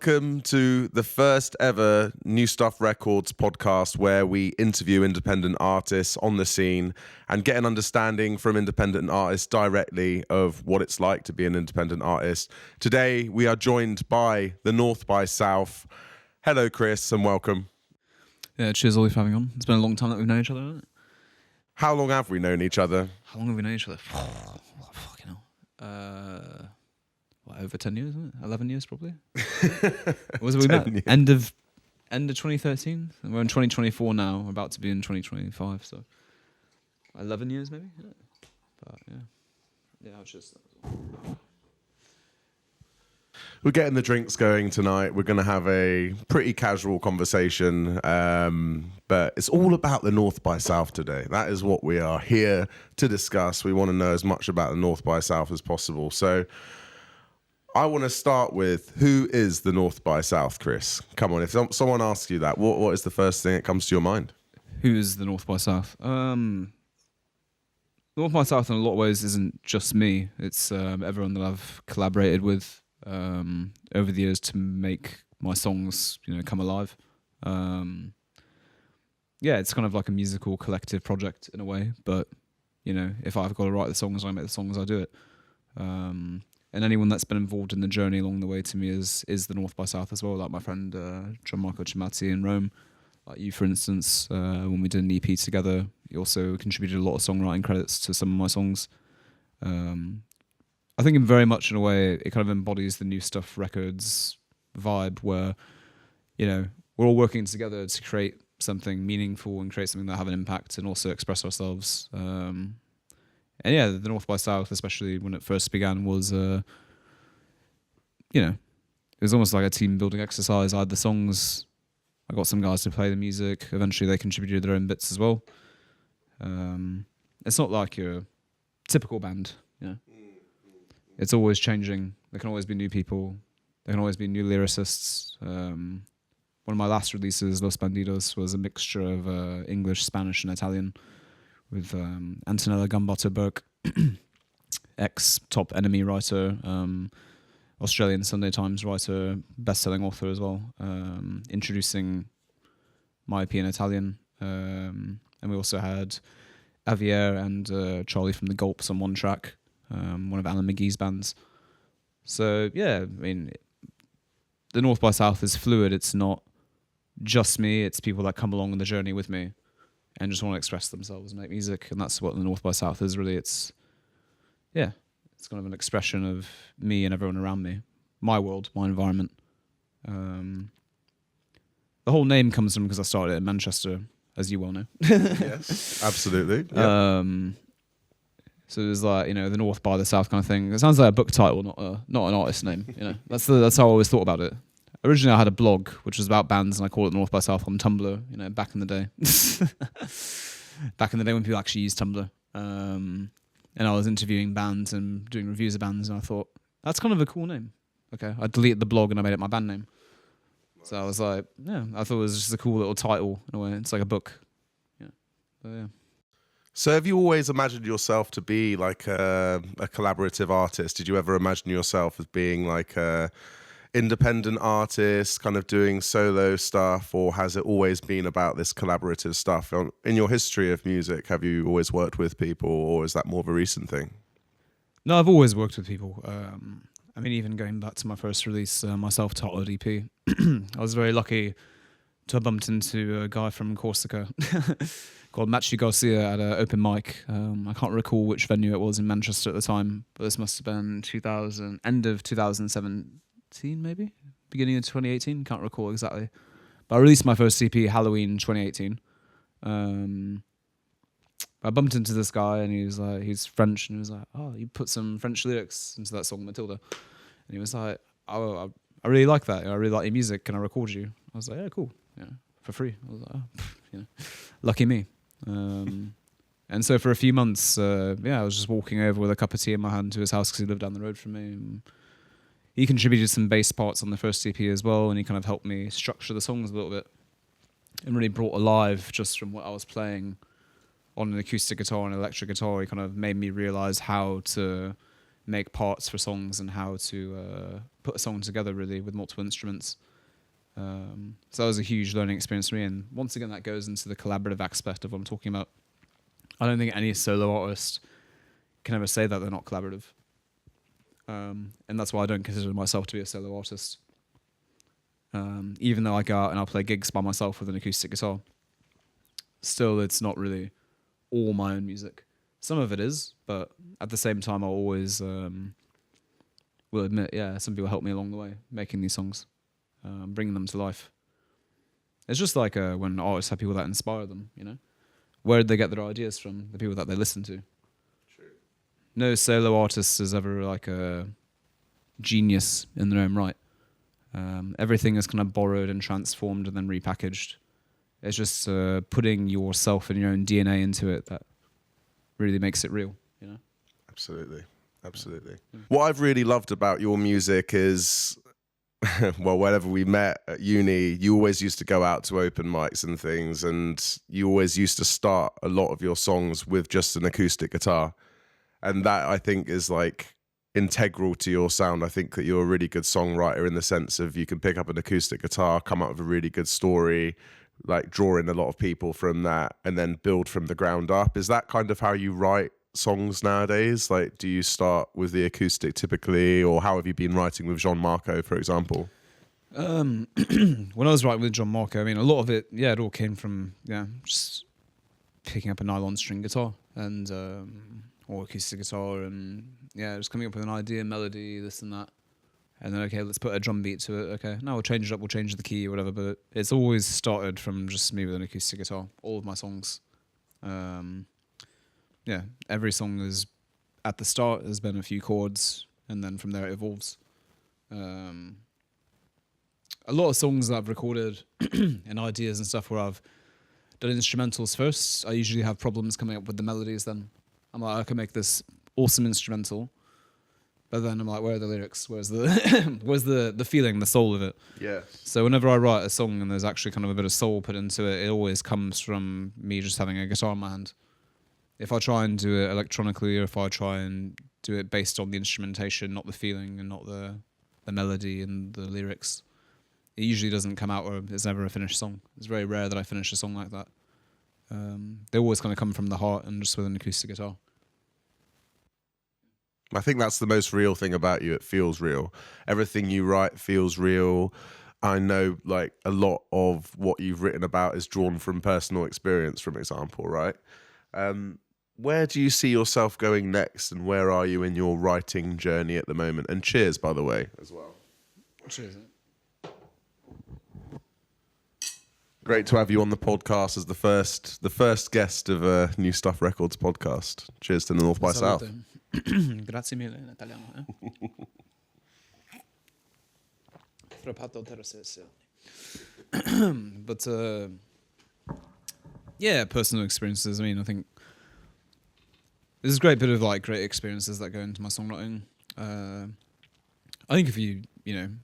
Welcome to the first ever New Stuff Records podcast where we interview independent artists on the scene and get an understanding from independent artists directly of what it's like to be an independent artist. Today we are joined by the North by South. Hello Chris and welcome. Yeah, cheers Ollie for having on. It's been a long time that we've known each other, hasn't it? How long have we known each other? How long have we known each other? Fucking hell. Over 10 years, isn't it? 11 years probably. Was it we met? Years. End of 2013. And we're in 2024 now. We're about to be in 2025. So 11 years maybe. Yeah. But yeah, I was just. We're getting the drinks going tonight. We're going to have a pretty casual conversation, but it's all about the North by South today. That is what we are here to discuss. We want to know as much about the North by South as possible. So I want to start with, who is the North by South, Chris? Come on, if someone asks you that, what is the first thing that comes to your mind? Who is the North by South? North by South in a lot of ways isn't just me. It's everyone that I've collaborated with over the years to make my songs, come alive. It's kind of like a musical collective project in a way, but if I've got to write the songs, I make the songs, I do it. And anyone that's been involved in the journey along the way to me is the North by South as well, like my friend John Marco Cimatti in Rome, like you for instance, when we did an EP together. He also contributed a lot of songwriting credits to some of my songs. I think very much in a way it kind of embodies the New Stuff Records vibe where, we're all working together to create something meaningful and create something that have an impact and also express ourselves. And yeah, the North by South, especially when it first began, was, it was almost like a team building exercise. I had the songs, I got some guys to play the music. Eventually they contributed their own bits as well. It's not like your typical band, It's always changing. There can always be new people. There can always be new lyricists. One of my last releases, Los Bandidos, was a mixture of English, Spanish and Italian, with Antonella Gambetta Burke, ex-Top Enemy writer, Australian Sunday Times writer, best-selling author as well, introducing my EP in Italian. And we also had Javier and Charlie from the Gulps on one track, one of Alan McGee's bands. So, yeah, I mean, the North by South is fluid. It's not just me. It's people that come along on the journey with me and just want to express themselves and make music, and that's what the North by South is really. It's kind of an expression of me and everyone around me, my world, my environment. The whole name comes from because I started it in Manchester, as you well know. Yes, absolutely. Yep. So there's like the North by the South kind of thing. It sounds like a book title, not an artist name. That's how I always thought about it. Originally, I had a blog which was about bands, and I called it North by South on Tumblr. Back in the day, back in the day when people actually used Tumblr. And I was interviewing bands and doing reviews of bands, and I thought that's kind of a cool name. Okay, I deleted the blog and I made it my band name. So I was like, I thought it was just a cool little title in a way. It's like a book. Yeah. So have you always imagined yourself to be like a collaborative artist? Did you ever imagine yourself as being like a independent artist, kind of doing solo stuff, or has it always been about this collaborative stuff? In your history of music, have you always worked with people, or is that more of a recent thing? No, I've always worked with people. I mean, even going back to my first release, my self-titled EP, I was very lucky to have bumped into a guy from Corsica called Machi Garcia at an open mic. I can't recall which venue it was in Manchester at the time, but this must have been end of 2017, maybe? Beginning of 2018, can't recall exactly. But I released my first EP Halloween 2018. I bumped into this guy and he's French, and he was like, oh, you put some French lyrics into that song, Matilda. And he was like, oh, I really like that. I really like your music. Can I record you? I was like, yeah, cool. For free. I was like, lucky me. And so for a few months, I was just walking over with a cup of tea in my hand to his house because he lived down the road from me. And he contributed some bass parts on the first EP as well, and he kind of helped me structure the songs a little bit and really brought alive just from what I was playing on an acoustic guitar and electric guitar. He kind of made me realize how to make parts for songs and how to put a song together really with multiple instruments. So that was a huge learning experience for me. And once again, that goes into the collaborative aspect of what I'm talking about. I don't think any solo artist can ever say that they're not collaborative. And that's why I don't consider myself to be a solo artist. Even though I go out and I'll play gigs by myself with an acoustic guitar, still it's not really all my own music. Some of it is, but at the same time, I'll always will admit, some people help me along the way making these songs, bringing them to life. It's just like when artists have people that inspire them, you know? Where did they get their ideas from? The people that they listen to. True. No solo artist is ever like a genius in their own right. Everything is kind of borrowed and transformed and then repackaged. It's just putting yourself and your own DNA into it that really makes it real, you know? Absolutely. What I've really loved about your music is, well, whenever we met at uni, you always used to go out to open mics and things, and you always used to start a lot of your songs with just an acoustic guitar. And that, I think, is like integral to your sound. I think that you're a really good songwriter in the sense of you can pick up an acoustic guitar, come up with a really good story, like draw in a lot of people from that, and then build from the ground up. Is that kind of how you write songs nowadays? Like, do you start with the acoustic typically, or how have you been writing with Jean Marco, for example? When I was writing with John Marco, I mean, a lot of it, it all came from just picking up a nylon string guitar and or acoustic guitar, and just coming up with an idea, melody, this and that, and then okay, let's put a drum beat to it. Okay, now we'll change it up, we'll change the key or whatever. But it's always started from just me with an acoustic guitar. All of my songs, every song is at the start has been a few chords, and then from there it evolves. A lot of songs that I've recorded and ideas and stuff where I've done instrumentals first, I usually have problems coming up with the melodies. Then I'm like, I can make this awesome instrumental, but then I'm like, where are the lyrics? Where's the where's the feeling, the soul of it? Yeah. So whenever I write a song and there's actually kind of a bit of soul put into it, it always comes from me just having a guitar in my hand. If I try and do it electronically, or if I try and do it based on the instrumentation, not the feeling and not the melody and the lyrics, it usually doesn't come out, or it's never a finished song. It's very rare that I finish a song like that. They always kind of come from the heart and just with an acoustic guitar. I think that's the most real thing about you. It feels real. Everything you write feels real. I know like a lot of what you've written about is drawn from personal experience, for example, right? Where do you see yourself going next, and where are you in your writing journey at the moment? And cheers, by the way, as well. Cheers. Great to have you on the podcast as the first guest of a New Stuff Records podcast. Cheers to the North by South. Grazie mille in italiano. But personal experiences. I mean, I think there's a great bit of like great experiences that go into my songwriting. I think if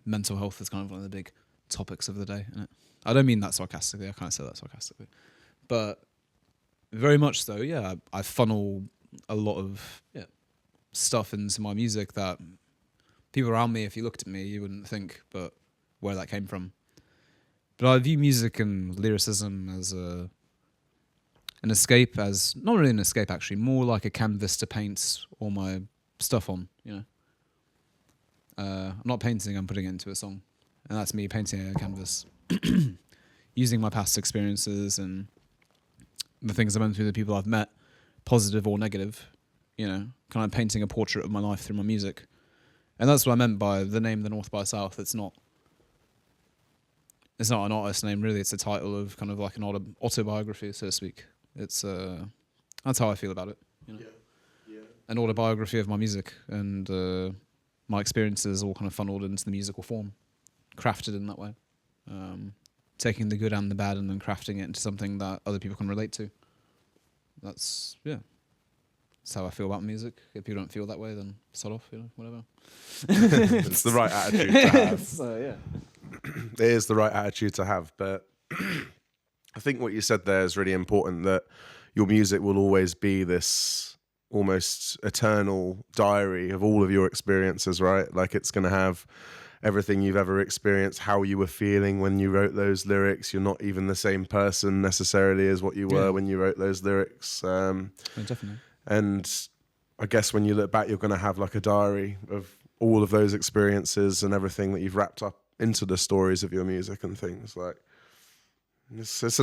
mental health is kind of one of the big topics of the day, isn't it? I don't mean that sarcastically. I kind of say that sarcastically, but very much so. Yeah, I funnel a lot of stuff into my music that people around me, if you looked at me, you wouldn't think, but where that came from. But I view music and lyricism as an escape, as not really an escape actually, more like a canvas to paint all my stuff on. I'm not painting; I'm putting it into a song, and that's me painting a canvas, using my past experiences and the things I've been through, the people I've met, positive or negative. Kind of painting a portrait of my life through my music. And that's what I meant by the name The North by South. It's not an artist name, really. It's a title of kind of like an autobiography, so to speak. It's that's how I feel about it. Yeah. An autobiography of my music, and my experiences all kind of funneled into the musical form, crafted in that way. Taking the good and the bad and then crafting it into something that other people can relate to. That's how I feel about music. If people don't feel that way, then sod off, whatever. It's the right attitude to have. So, It is the right attitude to have. But I think what you said there is really important, that your music will always be this almost eternal diary of all of your experiences, right? Like it's going to have everything you've ever experienced, how you were feeling when you wrote those lyrics. You're not even the same person necessarily as what you were when you wrote those lyrics. Definitely. And I guess when you look back, you're going to have like a diary of all of those experiences and everything that you've wrapped up into the stories of your music and things. Like it's a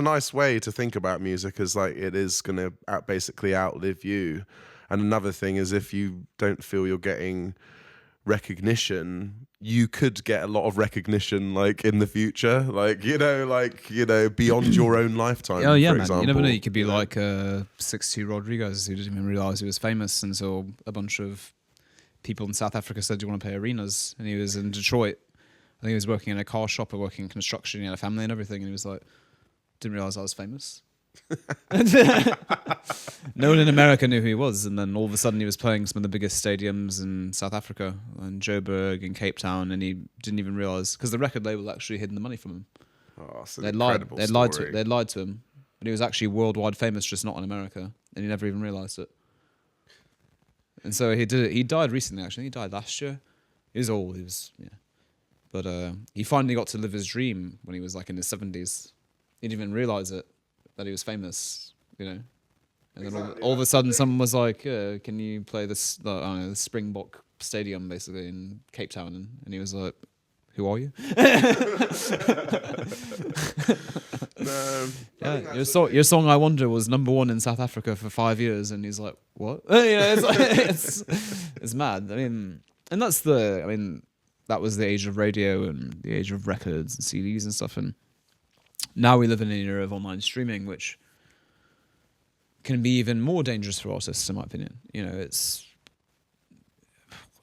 nice way to think about music, as like it is going to basically outlive you. And another thing is, if you don't feel you're getting recognition, you could get a lot of recognition like in the future, like beyond your own lifetime. Oh yeah, for man. example. You never know. You could be like 62 Rodriguez who didn't even realize he was famous until a bunch of people in South Africa said, "Do you want to play arenas?" And he was in Detroit. I think he was working in a car shop or working in construction. He had a family and everything, and he was like, "Didn't realize I was famous." No one in America knew who he was, and then all of a sudden he was playing some of the biggest stadiums in South Africa, in Joburg and Cape Town, and he didn't even realize, because the record label actually hidden the money from him. Oh, it's an They'd incredible lied to him, but he was actually worldwide famous, just not in America, and he never even realized it. And so he did it. He died recently, actually. He died last year. He was old. But he finally got to live his dream when he was like in his 70s. He didn't even realize it, that he was famous, And then all of a sudden someone was like, can you play this, I don't know, the Springbok Stadium, basically, in Cape Town? And he was like, who are you? Your song "I Wonder" was #1 in South Africa for 5 years, and he's like, "What?" It's mad. And that was the age of radio and the age of records and CDs and stuff. And now we live in an era of online streaming, which can be even more dangerous for artists, in my opinion. It's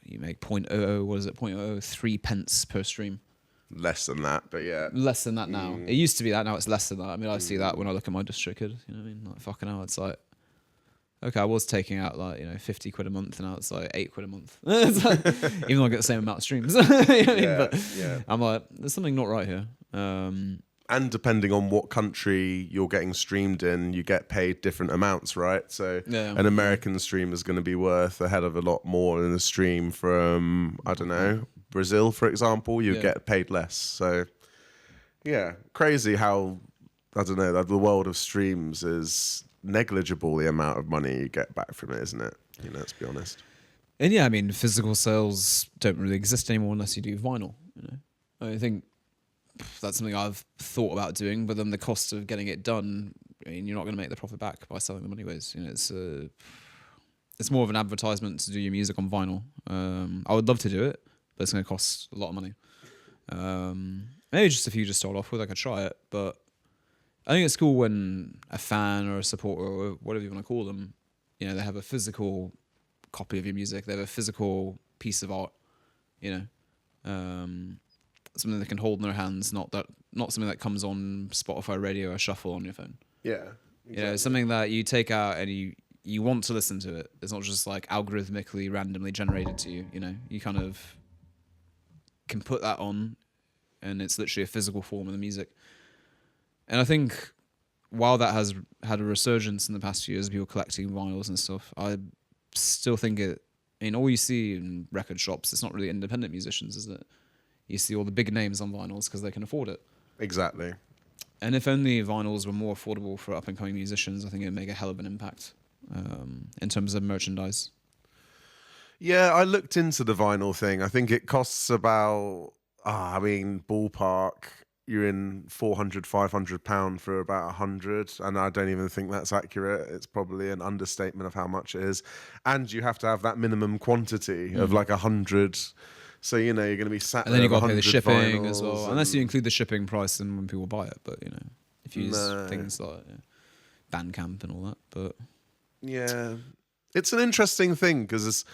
you make 0.03 pence per stream. Less than that, but yeah. Less than that now. It used to be that, now it's less than that. I mean, I see that when I look at my DistroKid, like fucking hell, it's like, okay, I was taking out like, 50 quid a month, and now it's like 8 quid a month. It's like, even though I get the same amount of streams. But I'm like, there's something not right here. And depending on what country you're getting streamed in, you get paid different amounts, right? So an American stream is going to be worth a hell of a lot more than a stream from, I don't know, Brazil, for example. You get paid less. So, yeah, crazy how, I don't know, the world of streams is negligible, the amount of money you get back from it, isn't it? Let's be honest. And yeah, I mean, physical sales don't really exist anymore unless you do vinyl. I think that's something I've thought about doing, but then the cost of getting it done, you're not going to make the profit back by selling them anyways. It's more of an advertisement to do your music on vinyl. I would love to do it, but it's going to cost a lot of money. Maybe just if you just start off with, I could try it, but I think it's cool when a fan or a supporter or whatever you want to call them, they have a physical copy of your music. They have a physical piece of art, something they can hold in their hands, not something that comes on Spotify radio or shuffle on your phone. Yeah. Exactly. Something that you take out and you want to listen to it. It's not just like algorithmically randomly generated to you. You kind of can put that on, and it's literally a physical form of the music. And I think while that has had a resurgence in the past few years, people collecting vinyls and stuff, I still think all you see in record shops, it's not really independent musicians, is it? You see all the big names on vinyls because they can afford it. Exactly. And if only vinyls were more affordable for up-and-coming musicians, I think it would make a hell of an impact in terms of merchandise. Yeah, I looked into the vinyl thing. I think it costs about, ballpark, you're in £400, £500 for about 100, and I don't even think that's accurate. It's probably an understatement of how much it is. And you have to have that minimum quantity of like 100. So, you're going to be sat there. And then you've got to pay the shipping as well. And unless you include the shipping price and when people buy it. But, if you use things like Bandcamp and all that. But yeah, it's an interesting thing because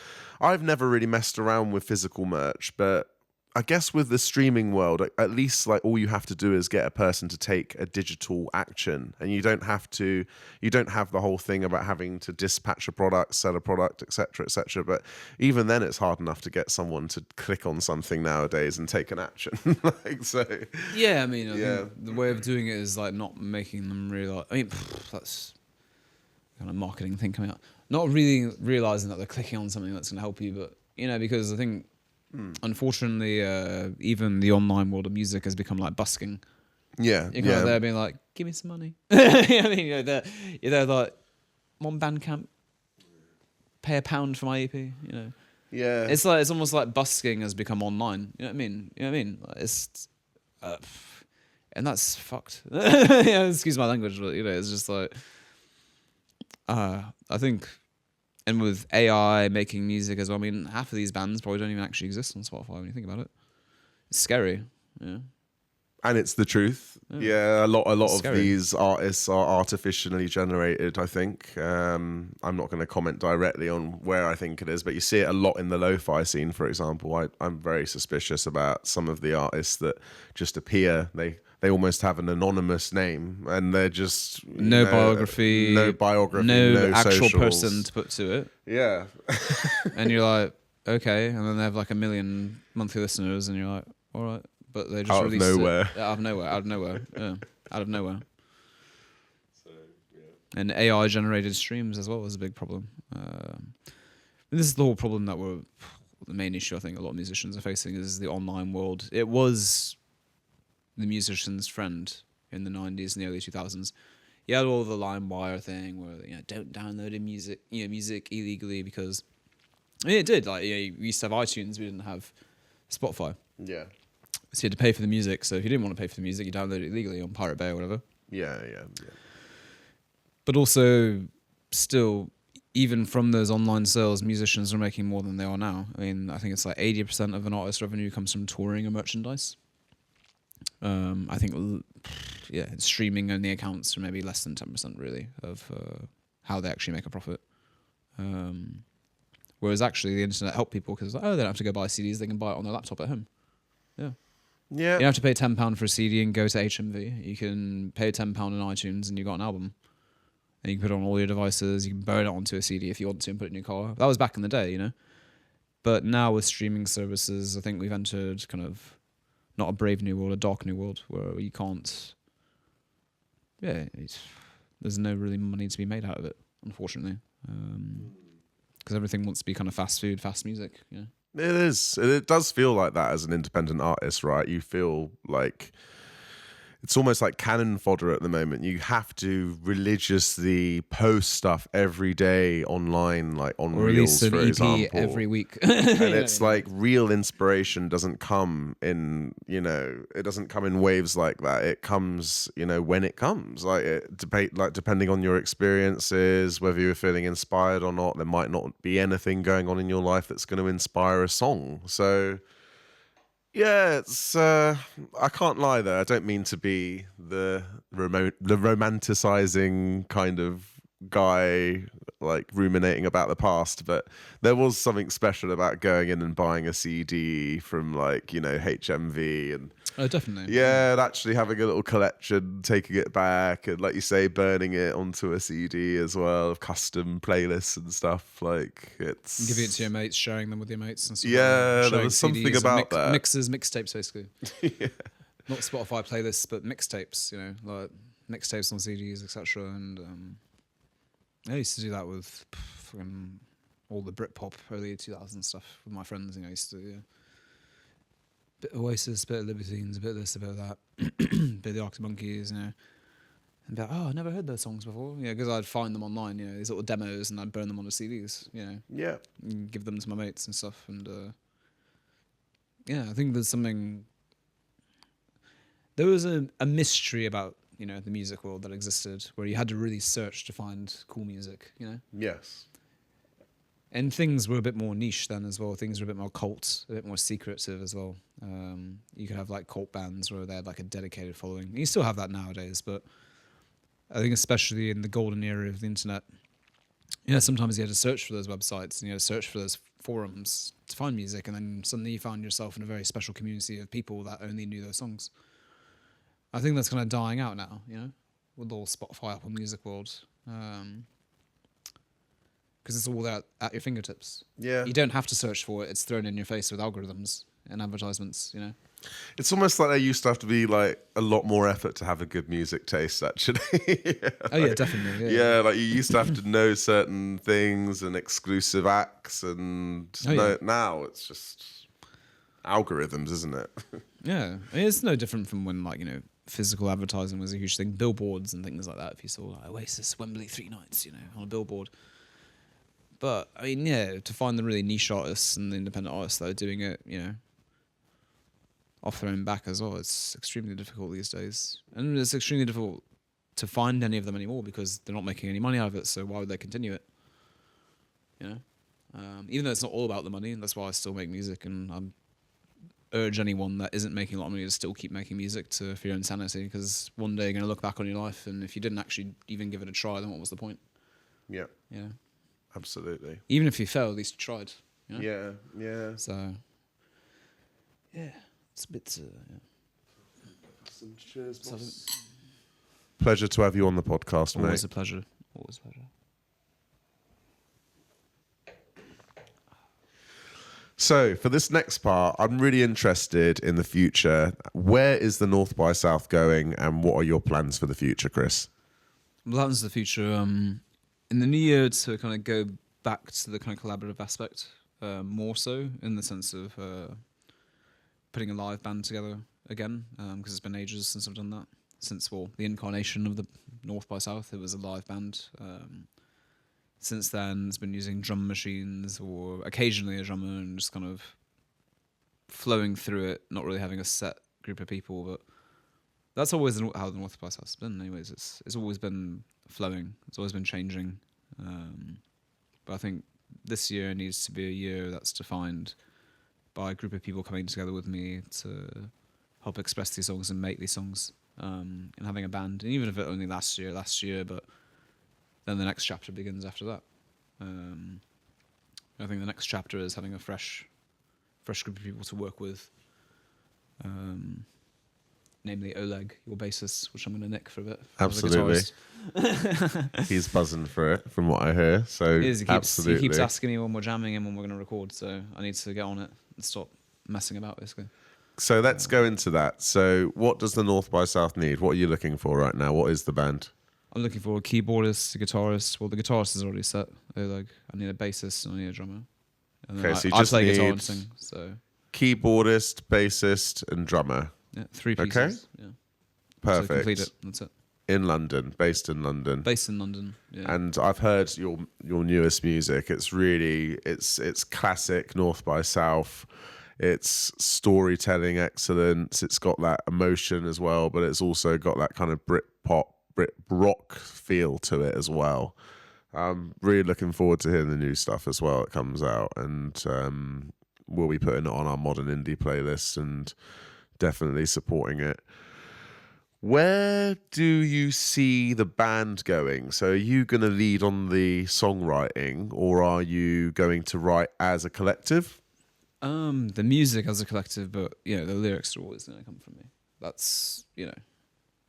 I've never really messed around with physical merch, but I guess with the streaming world, at least like all you have to do is get a person to take a digital action, and you don't have the whole thing about having to dispatch a product, sell a product, etc., etc. But even then, it's hard enough to get someone to click on something nowadays and take an action. Yeah, I think the way of doing it is like not making them realize. That's kind of marketing thing coming out. not really realizing that they're clicking on something that's going to help you, but because I think unfortunately even the online world of music has become like busking. Yeah, You're kind of there being like, give me some money. I mean, they're like, I'm on Bandcamp, pay £1 for my EP. Yeah. It's almost like busking has become online. You know what I mean? Like, it's and that's fucked. Excuse my language, but it's just like I think, and with AI making music as well. I mean, half of these bands probably don't even actually exist on Spotify when you think about it. It's scary. Yeah. And it's the truth. Yeah, a lot of Scary. these artists are artificially generated, I think. I'm not going to comment directly on where I think it is, but you see it a lot in the lo-fi scene, for example. I'm very suspicious about some of the artists that just appear. They almost have an anonymous name, and they're just no biography, no actual socials. person to put to it. Yeah. And you're like, okay, and then they have like 1 million monthly listeners, and you're like, all right. But they just out of released nowhere. it out of nowhere. Yeah, out of nowhere. So, yeah. And AI generated streams as well was a big problem. This is the whole problem that the main issue I think a lot of musicians are facing is the online world. It was the musician's friend in the 90s and the early 2000s. You had all the LimeWire thing where don't download music illegally because it did. Like we used to have iTunes, we didn't have Spotify. Yeah. So you had to pay for the music. So if you didn't want to pay for the music, you downloaded it illegally on Pirate Bay or whatever. Yeah. But also, still, even from those online sales, musicians are making more than they are now. I mean, I think it's like 80% of an artist's revenue comes from touring and merchandise. I think, streaming only accounts for maybe less than 10% really of how they actually make a profit. Whereas actually the internet helped people because they don't have to go buy CDs, they can buy it on their laptop at home. Yeah. Yeah. You don't have to pay £10 for a CD and go to HMV. You can pay £10 on iTunes and you got an album. And you can put it on all your devices. You can burn it onto a CD if you want to and put it in your car. That was back in the day, But now with streaming services, I think we've entered kind of not a brave new world, a dark new world where you can't. Yeah, there's no really money to be made out of it, unfortunately, because everything wants to be kind of fast food, fast music. It is. It does feel like that as an independent artist, right? You feel like it's almost like cannon fodder at the moment. You have to religiously post stuff every day online, like on or Reels, release an for EP example. every week. And it's like real inspiration doesn't come in, it doesn't come in waves like that. It comes, when it comes. Like depending on your experiences, whether you're feeling inspired or not, there might not be anything going on in your life that's going to inspire a song. So yeah, it's I can't lie there. I don't mean to be the romanticizing kind of guy, like ruminating about the past, but there was something special about going in and buying a CD from HMV and Oh, definitely. yeah, and actually having a little collection, taking it back, and like you say, burning it onto a CD as well, of custom playlists and stuff. Like it's giving it to your mates, sharing them with your mates, and stuff. Yeah, there was something CDs about that. Mixtapes, basically. Yeah. Not Spotify playlists, but mixtapes. Like mixtapes on CDs, etc. And I used to do that with fucking all the Britpop early 2000s stuff with my friends. I used to. Yeah. Bit of Oasis, bit of Libertines, a bit of this, a bit of that, bit of the Arctic Monkeys, and be like, I never heard those songs before, because I'd find them online, these little demos, and I'd burn them onto CDs, Yeah. and give them to my mates and stuff, and I think there's something. There was a mystery about the music world that existed, where you had to really search to find cool music, Yes. And things were a bit more niche then as well. Things were a bit more cult, a bit more secretive as well. You could have like cult bands where they had like a dedicated following. You still have that nowadays, but I think especially in the golden era of the internet, sometimes you had to search for those websites and you had to search for those forums to find music, and then suddenly you found yourself in a very special community of people that only knew those songs. I think that's kind of dying out now, with all Spotify, Apple Music world. Because it's all there at your fingertips. Yeah. You don't have to search for it. It's thrown in your face with algorithms. in advertisements, you know. It's almost like there used to have to be like a lot more effort to have a good music taste, actually. Oh yeah, definitely. Yeah, like you used to have to know certain things and exclusive acts, and now it's just algorithms, isn't it? Yeah, I mean, it's no different from when, like, you know, physical advertising was a huge thing, billboards and things like that. If you saw like Oasis, Wembley, 3 nights, you know, on a billboard. But I mean, yeah, to find the really niche artists and the independent artists that are doing it, you know, off their own back as well, it's extremely difficult these days, and it's extremely difficult to find any of them anymore because they're not making any money out of it. So why would they continue it? You know, even though it's not all about the money, and that's why I still make music, and I urge anyone that isn't making a lot of money to still keep making music for your own sanity, because one day you're going to look back on your life, and if you didn't actually even give it a try, then what was the point? Yeah. Yeah. Absolutely. Even if you failed, at least you tried. You know? Yeah, yeah. So, yeah, it's a bit. Yeah. Some cheers, boss. Pleasure to have you on the podcast, mate. Always a pleasure. Always a pleasure. So, for this next part, I'm really interested in the future. Where is the North by South going, and what are your plans for the future, Chris? Plans for the future. In the new year, to kind of go back to the kind of collaborative aspect, more so in the sense of putting a live band together again, because it's been ages since I've done that. Since, well, the incarnation of the North by South, it was a live band. Since then, it's been using drum machines or occasionally a drummer and just kind of flowing through it, not really having a set group of people. But that's always how the North by South has been. Anyways, it's always been flowing. It's always been changing. But I think this year needs to be a year that's defined by a group of people coming together with me to help express these songs and make these songs, and having a band. And even if it only lasts year, but then the next chapter begins after that. I think the next chapter is having a fresh group of people to work with. Namely Oleg, your bassist, which I'm going to nick for a bit. Absolutely. He's buzzing for it, from what I hear. So he absolutely. He keeps asking me when we're jamming and when we're going to record, so I need to get on it and stop messing about, basically. So let's go into that. So what does the North by South need? What are you looking for right now? What is the band? I'm looking for a keyboardist, a guitarist. Well, the guitarist is already set. Oleg. I need a bassist and I need a drummer. And Okay, so you I just play need guitar and sing. So keyboardist, bassist, and drummer. yeah, 3 pieces. Okay. Yeah. Perfect. So complete it. That's it. In London, based in London. Based in London. Yeah. And I've heard your newest music. It's really it's classic North by South. It's storytelling excellence. It's got that emotion as well, but it's also got that kind of Brit rock feel to it as well. I'm really looking forward to hearing the new stuff as well that comes out, and we'll be putting it on our modern indie playlist and definitely supporting it. Where do you see the band going? So are you going to lead on the songwriting, or are you going to write as a collective? The music as a collective, but the lyrics are always going to come from me. That's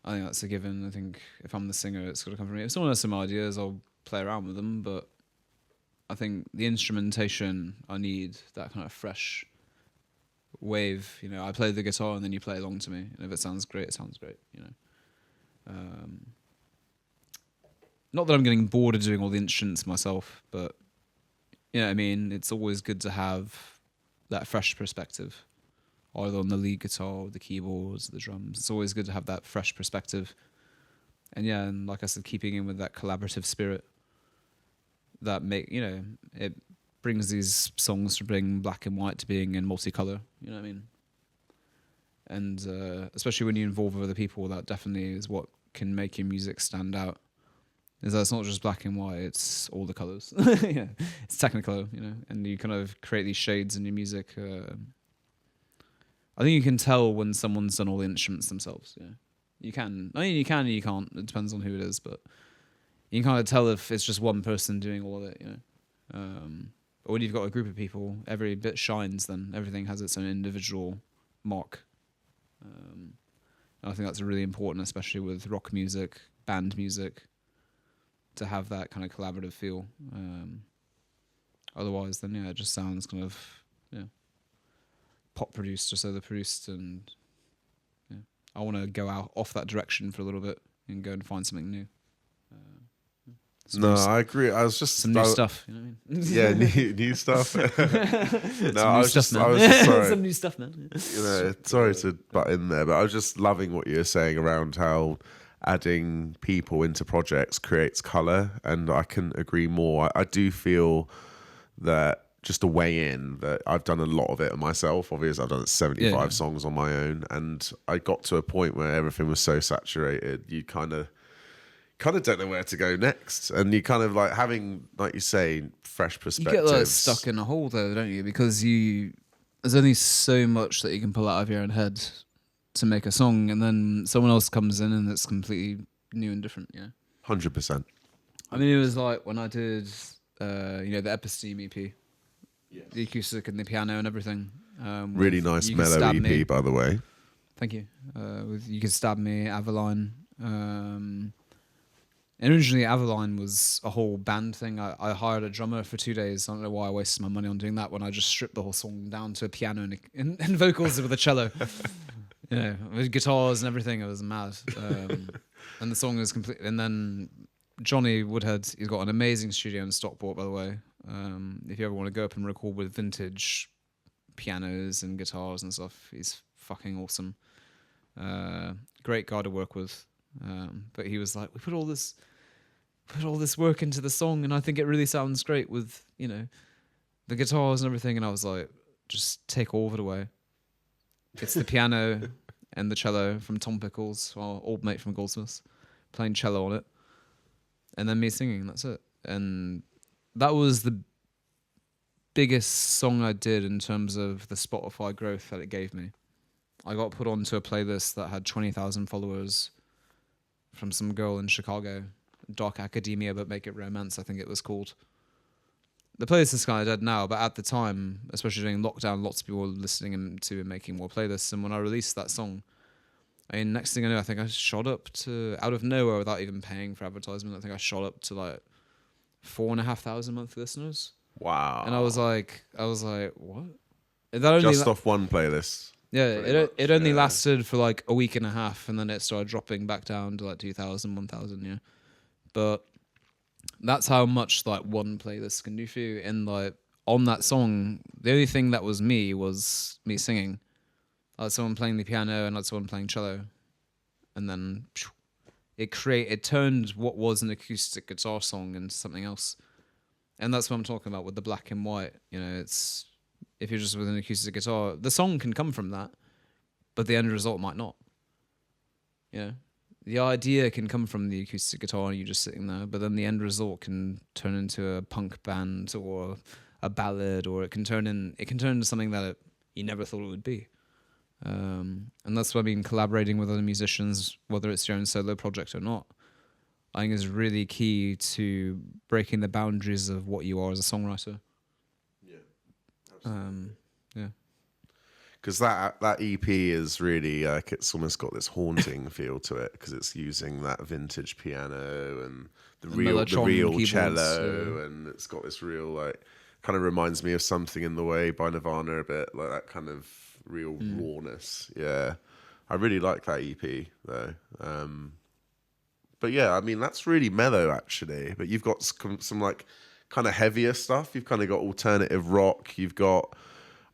I think that's a given. I think if I'm the singer, it's got to come from me. If someone has some ideas, I'll play around with them. But I think the instrumentation, I need that kind of fresh wave. I play the guitar and then you play along to me. And if it sounds great, it sounds great. Not that I'm getting bored of doing all the instruments myself, but I mean, it's always good to have that fresh perspective, either on the lead guitar, the keyboards, the drums. It's always good to have that fresh perspective. And like I said, keeping in with that collaborative spirit that it brings these songs from being black and white to being in multicolor. You know what I mean? And especially when you involve other people, that definitely is what can make your music stand out. Is that it's not just black and white; it's all the colors. Yeah, it's Technicolor, and you kind of create these shades in your music. I think you can tell when someone's done all the instruments themselves. You can. I mean, you can and you can't. It depends on who it is, but you can kind of tell if it's just one person doing all of it. But when you've got a group of people, every bit shines. Then everything has its own individual mark. And I think that's really important, especially with rock music, band music, to have that kind of collaborative feel. Otherwise, then it just sounds kind of pop produced or solo produced, and yeah, I want to go out off that direction for a little bit and go and find something new. No, I agree. I was just some new stuff. You know what I mean? Yeah, new stuff. No, I was just sorry. Some new stuff, man. You know, sorry to butt in there, but I was just loving what you were saying around how adding people into projects creates color, and I can agree more. I do feel that, just to weigh in, that I've done a lot of it myself. Obviously, I've done 75 songs on my own, and I got to a point where everything was so saturated, you kind of don't know where to go next, and you kind of like having, like you say, fresh perspectives. You get like stuck in a hole though, don't you? Because there's only so much that you can pull out of your own head to make a song, and then someone else comes in and it's completely new and different. Yeah, 100%. I mean, it was like when I did, the Episteme EP, the acoustic and the piano and everything. Really nice mellow EP, me. By the way. Thank you. With You Can Stab Me, Avaline. And originally, Avaline was a whole band thing. I hired a drummer for 2 days. I don't know why I wasted my money on doing that when I just stripped the whole song down to a piano and vocals with a cello. With guitars and everything. It was mad. And the song was complete. And then Johnny Woodhead, he's got an amazing studio in Stockport, by the way. If you ever want to go up and record with vintage pianos and guitars and stuff, he's fucking awesome. Great guy to work with. But he was like, we put all this work into the song, and I think it really sounds great with, the guitars and everything. And I was like, just take all of it away. It's the piano and the cello from Tom Pickles, our old mate from Goldsmiths, playing cello on it, and then me singing. That's it. And that was the biggest song I did in terms of the Spotify growth that it gave me. I got put onto a playlist that had 20,000 followers from some girl in Chicago, Dark Academia but Make It Romance, I think it was called. The playlist is kind of dead now, but at the time, especially during lockdown, lots of people were listening to and making more playlists. And when I released that song, next thing I know, I think I shot up to, out of nowhere without even paying for advertisement, I think I shot up to like 4,500 monthly listeners. Wow. And I was like, what? Just off one playlist. Yeah, it only lasted for like a week and a half, and then it started dropping back down to like 2,000, 1,000, yeah. But that's how much like one playlist can do for you. And like on that song, the only thing that was me singing. I had someone playing the piano and I had someone playing cello, and then it turned what was an acoustic guitar song into something else. And that's what I'm talking about with the black and white. It's, if you're just with an acoustic guitar, the song can come from that, but the end result might not. The idea can come from the acoustic guitar and you just sitting there, but then the end result can turn into a punk band or a ballad, or it can turn into something that you never thought it would be. And that's what I mean, collaborating with other musicians, whether it's your own solo project or not, I think is really key to breaking the boundaries of what you are as a songwriter. Yeah. Because that EP is really like, it's almost got this haunting feel to it, because it's using that vintage piano and the real cello, and it's got this real, like, kind of reminds me of Something in the Way by Nirvana a bit, like that kind of real rawness. Yeah, I really like that EP though. But yeah, I mean, that's really mellow actually. But you've got some like kind of heavier stuff. You've kind of got alternative rock. You've got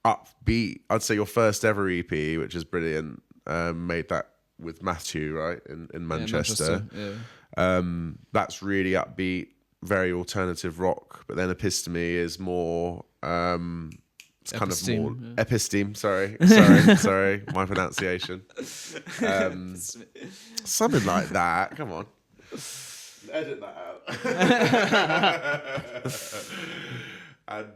upbeat. I'd say your first ever EP, which is brilliant. Made that with Matthew, right, in Manchester. Yeah. That's really upbeat, very alternative rock. But then Episteme is more. It's kind of more Episteme. Sorry, my pronunciation. Something like that. Come on. Edit that out. And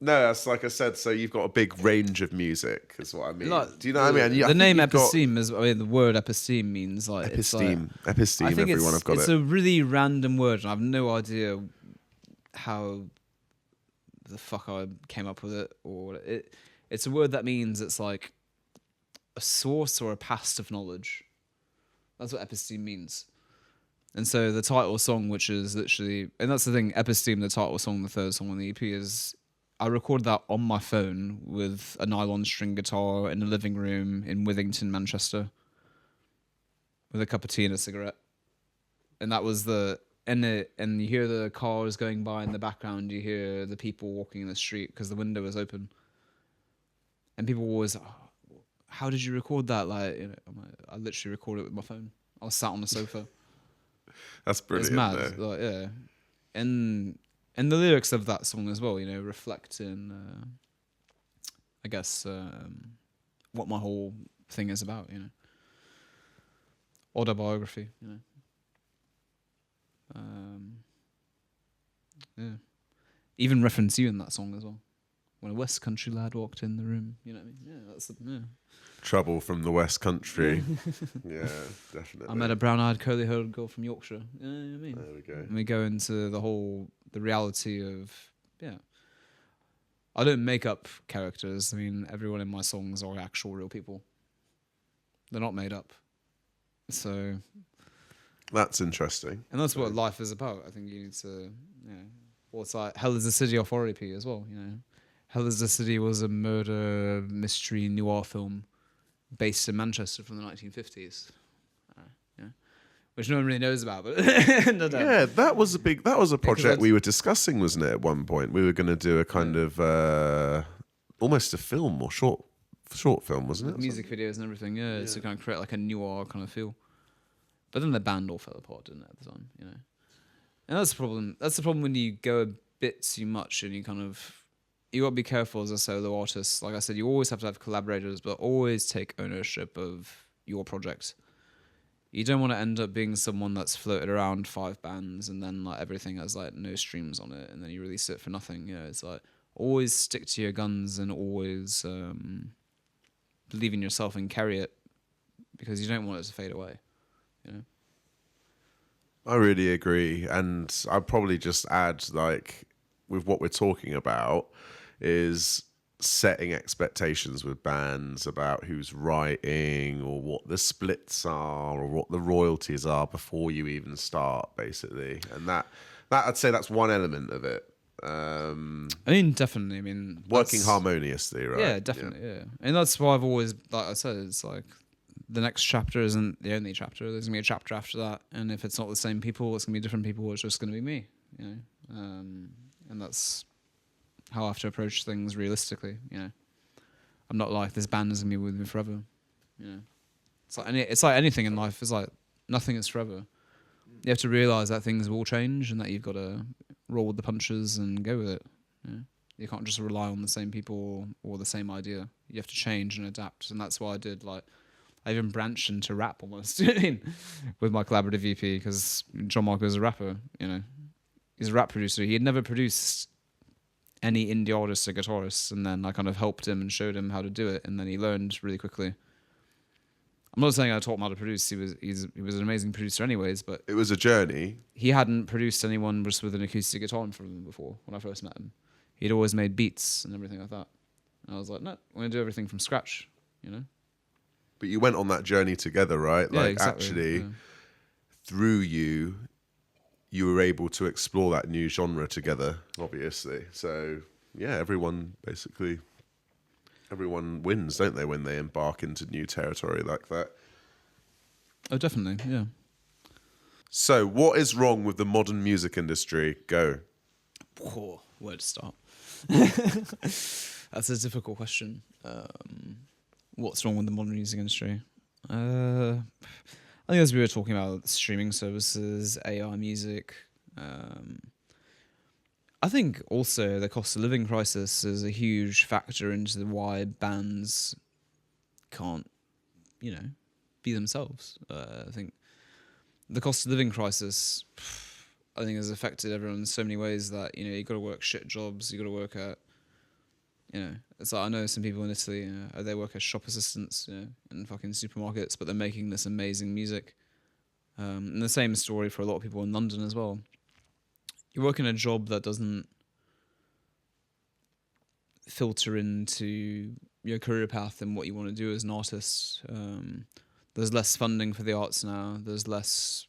no, that's like I said. So you've got a big range of music, is what I mean. Like, do you know what I mean? The name Episteme is. I mean, the word episteme means like episteme. Episteme. I think everyone have got it's a really random word, and I have no idea how the fuck I came up with it. Or it's a word that means it's like a source or a past of knowledge. That's what episteme means. And so the title song, which is literally, and that's the thing, Episteme, the title song, the third song on the EP, is I recorded that on my phone with a nylon string guitar in a living room in Withington, Manchester, with a cup of tea and a cigarette. And that was and you hear the cars going by in the background. You hear the people walking in the street because the window is open. And people were always, oh, how did you record that? Like, I literally recorded it with my phone. I was sat on the sofa. That's brilliant. It's mad. Like, yeah. And the lyrics of that song as well, reflect in, I guess, what my whole thing is about, autobiography, yeah. Even reference you in that song as well. When a West Country lad walked in the room, you know what I mean? Yeah, that's Trouble from the West Country. Yeah, definitely. I met a brown-eyed, curly-haired girl from Yorkshire. You know what I mean? There we go. And we go into the reality of, I don't make up characters. I mean, everyone in my songs are actual real people. They're not made up. So that's interesting. And that's what life is about. I think you need to, well, it's like Hell is a City off RAP as well, Hell is a City was a murder mystery noir film based in Manchester from the 1950s. Which no one really knows about, but yeah, that was a project we were discussing, wasn't it? At one point, we were going to do a kind of almost a film or short film, wasn't it? Music videos and everything, yeah, to kind of create like a noir kind of feel. But then the band all fell apart, didn't it, at the time, And that's the problem. That's the problem when you go a bit too much and you got to be careful as a solo artist. Like I said, you always have to have collaborators, but always take ownership of your project. You don't want to end up being someone that's floated around 5 bands and then like everything has like no streams on it and then you release it for nothing. It's like always stick to your guns and always believe in yourself and carry it because you don't want it to fade away. I really agree, and I'd probably just add, like, with what we're talking about, is setting expectations with bands about who's writing or what the splits are or what the royalties are before you even start, basically. And that I'd say that's one element of it. I mean, definitely. I mean, working harmoniously, right? Yeah, definitely. Yeah, and that's why I've always, like I said, it's like the next chapter isn't the only chapter. There's gonna be a chapter after that, and if it's not the same people, it's gonna be different people. It's just gonna be me, and that's how I have to approach things realistically. I'm not like this band is gonna be with me forever. It's like anything in life. It's like nothing is forever. You have to realize that things will change and that you've got to roll with the punches and go with it. You can't just rely on the same people or the same idea. You have to change and adapt, and that's what I did. Like, I even branched into rap almost with my collaborative EP because John Marco is a rapper. He's a rap producer. He had never produced any indie artist or guitarist, and then I kind of helped him and showed him how to do it, and then he learned really quickly. I'm not saying I taught him how to produce. He was an amazing producer anyways, but it was a journey. He hadn't produced anyone just with an acoustic guitar in front of him before when I first met him. He'd always made beats and everything like that. And I was like, no, I'm going to do everything from scratch, But you went on that journey together, right? Yeah, like, exactly, actually, through you were able to explore that new genre together, obviously. So, yeah, everyone wins, don't they, when they embark into new territory like that? Oh, definitely, yeah. So, what is wrong with the modern music industry? Go. Where to start? That's a difficult question. What's wrong with the modern music industry? I think as we were talking about streaming services, AI music, I think also the cost of living crisis is a huge factor into why bands can't, be themselves. I think the cost of living crisis, I think, has affected everyone in so many ways that, you got to work shit jobs, you got to work at, it's like I know some people in Italy, they work as shop assistants, in fucking supermarkets, but they're making this amazing music. And the same story for a lot of people in London as well. You're working a job that doesn't filter into your career path and what you want to do as an artist. There's less funding for the arts now. There's less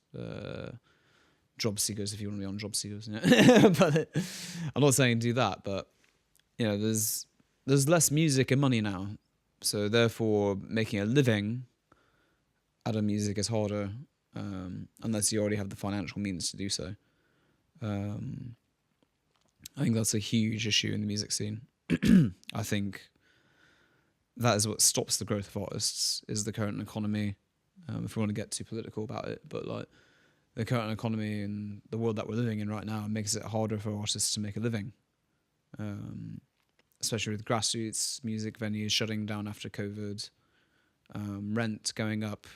job seekers if you want to be on job seekers. But I'm not saying do that, but there's less music and money now, so therefore making a living out of music is harder, unless you already have the financial means to do so. I think that's a huge issue in the music scene. I think that is what stops the growth of artists, is the current economy. If we want to get too political about it, but like the current economy and the world that we're living in right now makes it harder for artists to make a living. Especially with grassroots music venues shutting down after COVID, rent going up,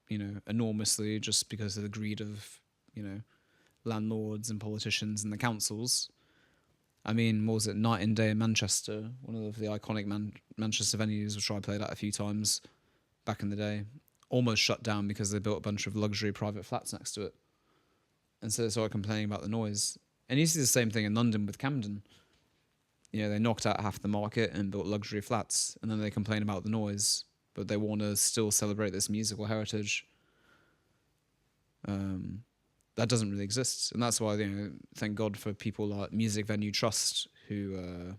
enormously just because of the greed of, landlords and politicians and the councils. I mean, what was it, Night and Day in Manchester, one of the iconic Manchester venues, which I played at a few times back in the day, almost shut down because they built a bunch of luxury private flats next to it. And so they started complaining about the noise. And you see the same thing in London with Camden. They knocked out half the market and built luxury flats, and then they complain about the noise, but they want to still celebrate this musical heritage. That doesn't really exist, and that's why thank God for people like Music Venue Trust, who are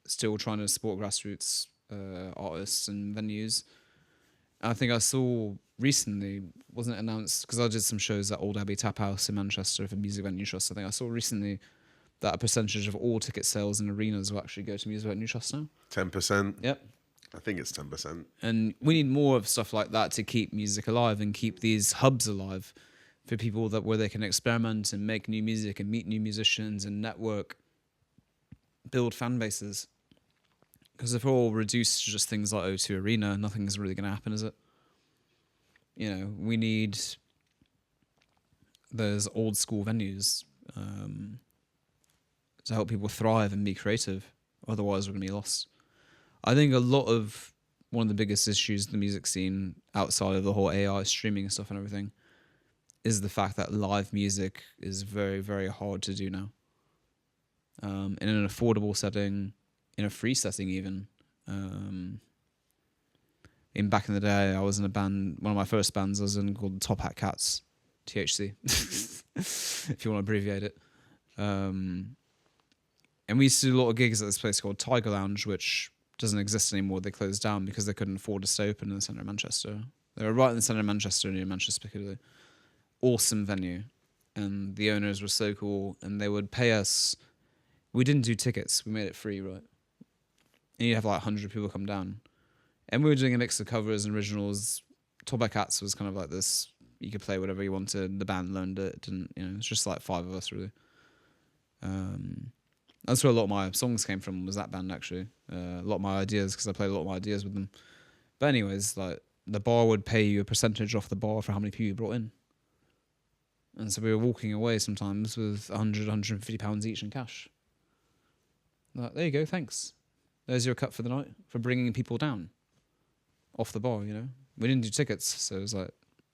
still trying to support grassroots artists and venues. And I think I saw recently, wasn't it announced, because I did some shows at Old Abbey Tap House in Manchester for Music Venue Trust. I think I saw recently that a percentage of all ticket sales in arenas will actually go to Music Venue Trust now. 10%. Yep. I think it's 10%. And we need more of stuff like that to keep music alive and keep these hubs alive for people where they can experiment and make new music and meet new musicians and network, build fan bases. Because if we're all reduced to just things like O2 Arena, nothing's really going to happen, is it? We need those old school venues to help people thrive and be creative. Otherwise, we're going to be lost. I think one of the biggest issues in the music scene, outside of the whole AI streaming and stuff and everything, is the fact that live music is very, very hard to do now. In an affordable setting, in a free setting even. Back in the day, I was in a band, one of my first bands I was in, called Top Hat Cats, THC, if you want to abbreviate it. And we used to do a lot of gigs at this place called Tiger Lounge, which doesn't exist anymore. They closed down because they couldn't afford to stay open in the centre of Manchester. They were right in the centre of Manchester, near Manchester Piccadilly. Awesome venue. And the owners were so cool, and they would pay us. We didn't do tickets. We made it free, right? And you'd have like 100 people come down. And we were doing a mix of covers and originals. Top Hat Cats was kind of like this. You could play whatever you wanted. The band learned it. It's just like 5 of us, really. That's where a lot of my songs came from, was that band, actually. A lot of my ideas, because I played a lot of my ideas with them. But anyways, like, the bar would pay you a percentage off the bar for how many people you brought in. And so we were walking away sometimes with 100, 150 pounds each in cash. Like, there you go, thanks. There's your cut for the night, for bringing people down off the bar, We didn't do tickets, so it was like,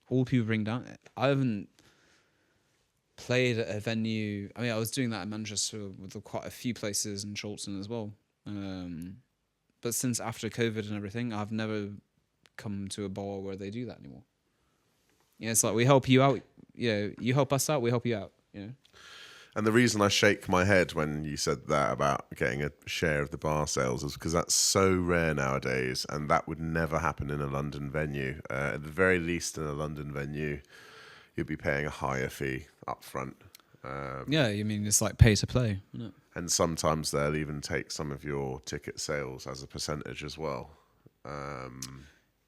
all people bring down. I haven't played at a venue. I mean, I was doing that in Manchester with quite a few places in Charlton as well. But since after COVID and everything, I've never come to a bar where they do that anymore. It's like, we help you out. You help us out, we help you out. And the reason I shake my head when you said that about getting a share of the bar sales is because that's so rare nowadays, and that would never happen in a London venue. At the very least, in a London venue, you'd be paying a higher fee up front. It's like pay to play, isn't it? And sometimes they'll even take some of your ticket sales as a percentage as well.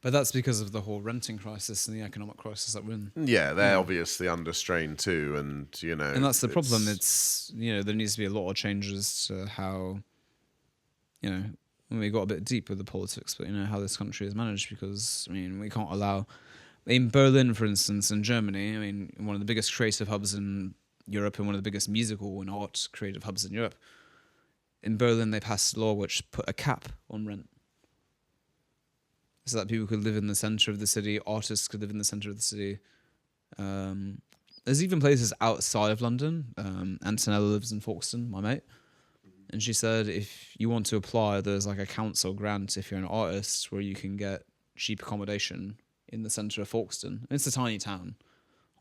But that's because of the whole renting crisis and the economic crisis that we're in. Yeah, they're obviously under strain too, and And that's the problem. It's there needs to be a lot of changes to how, we got a bit deep with the politics, but how this country is managed, because we can't allow. In Berlin, for instance, in Germany, one of the biggest creative hubs in Europe and one of the biggest musical and art creative hubs in Europe. In Berlin, they passed a law which put a cap on rent, so that people could live in the centre of the city, artists could live in the centre of the city. There's even places outside of London. Antonella lives in Folkestone, my mate. And she said if you want to apply, there's like a council grant if you're an artist where you can get cheap accommodation in the centre of Folkestone. It's a tiny town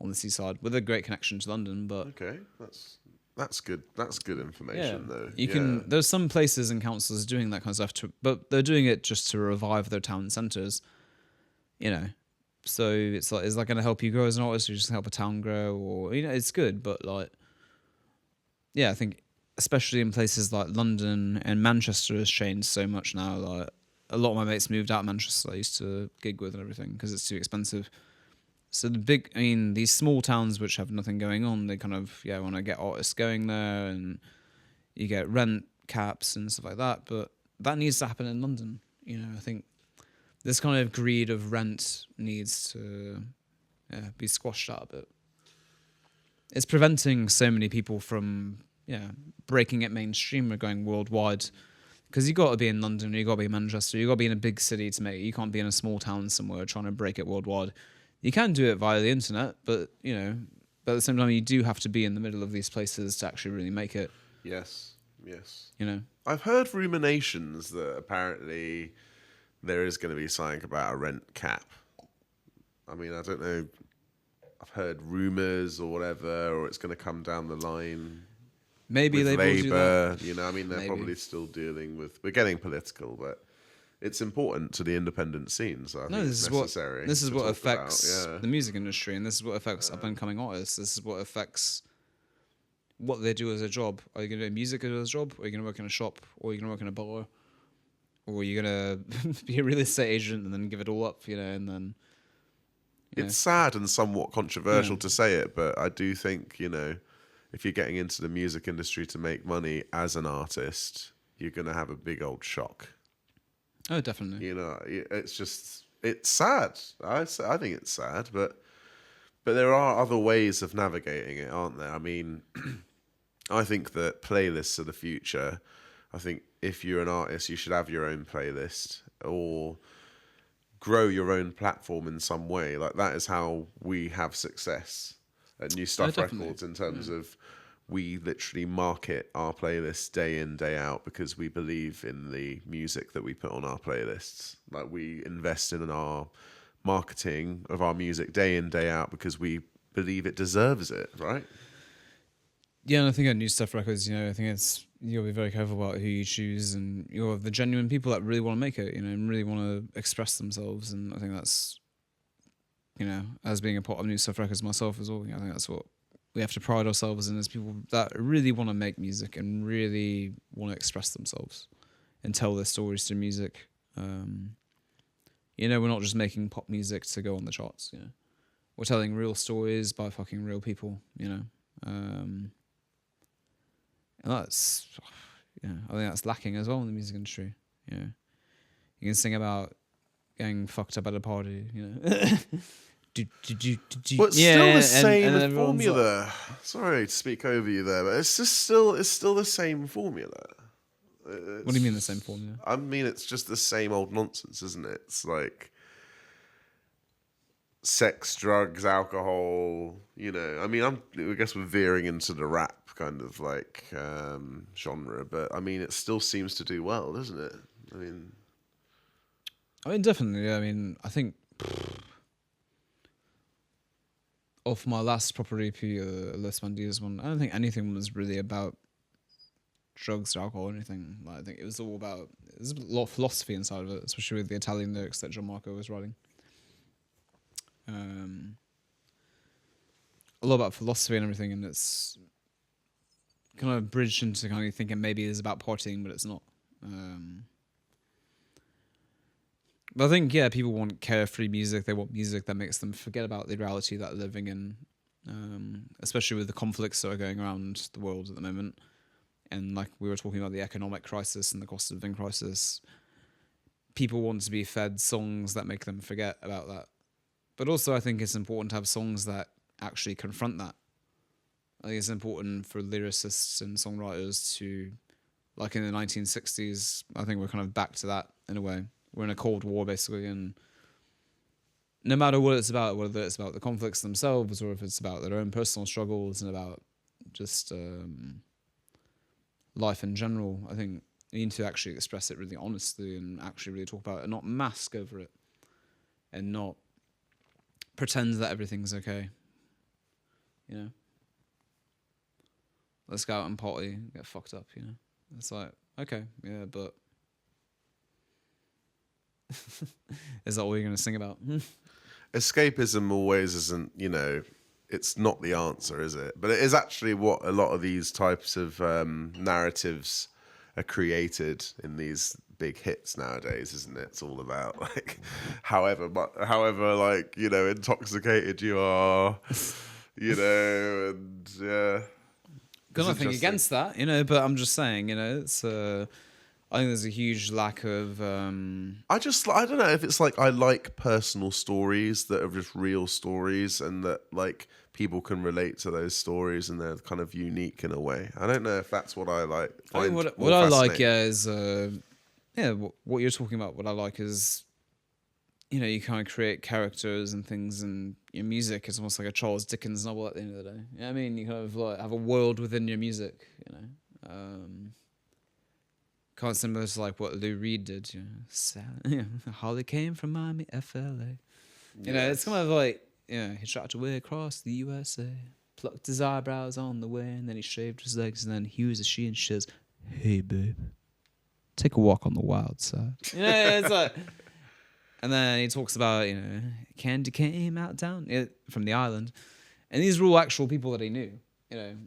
on the seaside with a great connection to London, but okay, that's That's good. That's good information, though. You can. There's some places and councils doing that kind of stuff, but they're doing it just to revive their town centres. You know, so it's like, is that going to help you grow as an artist, or just help a town grow, or it's good, but like, yeah, I think especially in places like London and Manchester has changed so much now. Like a lot of my mates moved out of Manchester. I used to gig with and everything because it's too expensive. So these small towns which have nothing going on, they kind of want to get artists going there, and you get rent caps and stuff like that. But that needs to happen in London. I think this kind of greed of rent needs to be squashed out a bit. It's preventing so many people from breaking it mainstream or going worldwide. Because you got to be in London, you got to be in Manchester, you got to be in a big city to make it. You can't be in a small town somewhere trying to break it worldwide. You can do it via the internet, but but at the same time, you do have to be in the middle of these places to actually really make it. Yes. I've heard ruminations that apparently there is going to be something about a rent cap. I mean, I don't know. I've heard rumors or whatever, or it's going to come down the line. Maybe with they will do that. I mean, they're Maybe. probably still dealing with. We're getting political, but it's important to the independent scene. So I think it's necessary. This is what talk affects about, the music industry, and this is what affects up and coming artists. This is what affects what they do as a job. Are you going to do music as a job? Or are you going to work in a shop? Or are you going to work in a bar? Or are you going to be a real estate agent and then give it all up? And then. It's sad and somewhat controversial to say it, but I do think if you're getting into the music industry to make money as an artist, you're going to have a big old shock. Oh, definitely. It's sad. I think it's sad, but there are other ways of navigating it, aren't there? I mean, I think that playlists are the future. I think if you're an artist, you should have your own playlist or grow your own platform in some way. Like that is how we have success at New Stuff Records in terms of we literally market our playlists day in, day out because we believe in the music that we put on our playlists. Like we invest in our marketing of our music day in, day out because we believe it deserves it, right? Yeah, and I think at New Stuff Records, I think you'll be very careful about who you choose, and you're the genuine people that really want to make it, and really want to express themselves. And I think that's, as being a part of New Stuff Records myself as well, I think that's what we have to pride ourselves in as people that really want to make music and really want to express themselves and tell their stories through music. We're not just making pop music to go on the charts. We're telling real stories by fucking real people. And that's, I think that's lacking as well in the music industry. You can sing about getting fucked up at a party. But still the same formula. Like, sorry to speak over you there, but it's still the same formula. What do you mean the same formula? I mean, it's just the same old nonsense, isn't it? It's like sex, drugs, alcohol. I mean, I guess we're veering into the rap kind of like genre, but I mean, it still seems to do well, doesn't it? I mean, definitely. I mean, I think off my last proper EP, Les Bandidos one, I don't think anything was really about drugs or alcohol or anything. Like, I think it was all about, there's a lot of philosophy inside of it, especially with the Italian lyrics that John Marco was writing. A lot about philosophy and everything, and it's kind of bridged into kind of thinking maybe it's about partying, but it's not. But I think, people want carefree music. They want music that makes them forget about the reality that they're living in, especially with the conflicts that are going around the world at the moment. And like we were talking about the economic crisis and the cost of living crisis, people want to be fed songs that make them forget about that. But also I think it's important to have songs that actually confront that. I think it's important for lyricists and songwriters to, like in the 1960s, I think we're kind of back to that in a way. We're in a Cold War basically, and no matter what it's about, whether it's about the conflicts themselves or if it's about their own personal struggles and about just life in general, I think you need to actually express it really honestly and actually really talk about it and not mask over it and not pretend that everything's okay. let's go out and party, get fucked up, you know. It's like, okay, yeah, but is that all you're gonna sing about? Escapism always isn't, it's not the answer, is it? But it is actually what a lot of these types of narratives are created in these big hits nowadays, isn't it? It's all about like, however, like, intoxicated you are, and yeah. Got nothing against that, but I'm just saying, it's I think there's a huge lack of I don't know if it's like I like personal stories that are just real stories and that like people can relate to those stories and they're kind of unique in a way. I don't know if that's what I like. I think what I like, is what you're talking about. What I like is, you kind of create characters and things, and your music is almost like a Charles Dickens novel at the end of the day. You know what I mean? You kind of like have a world within your music, kind of similar to like what Lou Reed did, Holly came from Miami, FLA. It's kind of like, he tracked away across the USA, plucked his eyebrows on the way, and then he shaved his legs, and then he was a she, and she says, "Hey, babe, take a walk on the wild side." It's like, and then he talks about, Candy came out down from the island, and these were all actual people that he knew.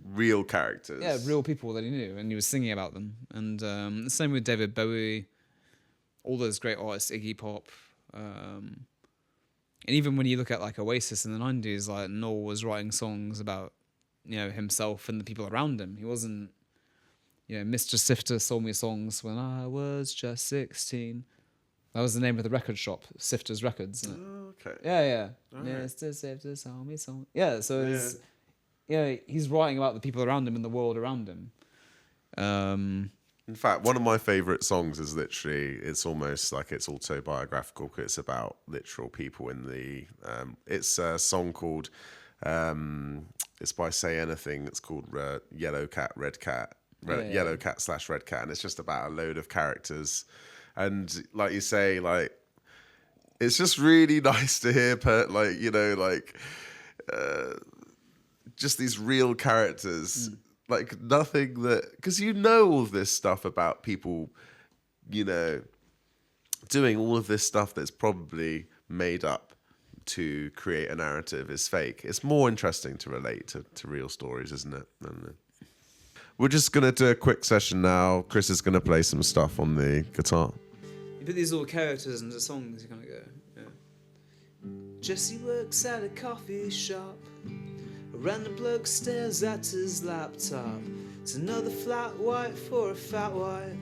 Real characters. Yeah, real people that he knew, and he was singing about them. And the same with David Bowie, all those great artists, Iggy Pop. And even when you look at like Oasis in the 90s, like Noel was writing songs about, himself and the people around him. He wasn't, Mr. Sifter sold me songs when I was just 16. That was the name of the record shop, Sifter's Records. Isn't it? Oh, okay. Yeah. All Mr. Sifter sold me songs. Yeah, so it's... he's writing about the people around him and the world around him. In fact, one of my favorite songs is literally, it's almost like it's autobiographical because it's about literal people in the, it's a song called, it's by Say Anything. It's called Yellow Cat, Red Cat, Yellow Cat / Red Cat. And it's just about a load of characters. And like you say, like, it's just really nice to hear, just these real characters, like nothing that, because all of this stuff about people, doing all of this stuff that's probably made up to create a narrative is fake. It's more interesting to relate to real stories, isn't it? We're just going to do a quick session now. Chris is going to play some stuff on the guitar. You put these little characters into songs, you kind of go, Jesse works at a coffee shop. A random bloke stares at his laptop. It's another flat white for a fat white.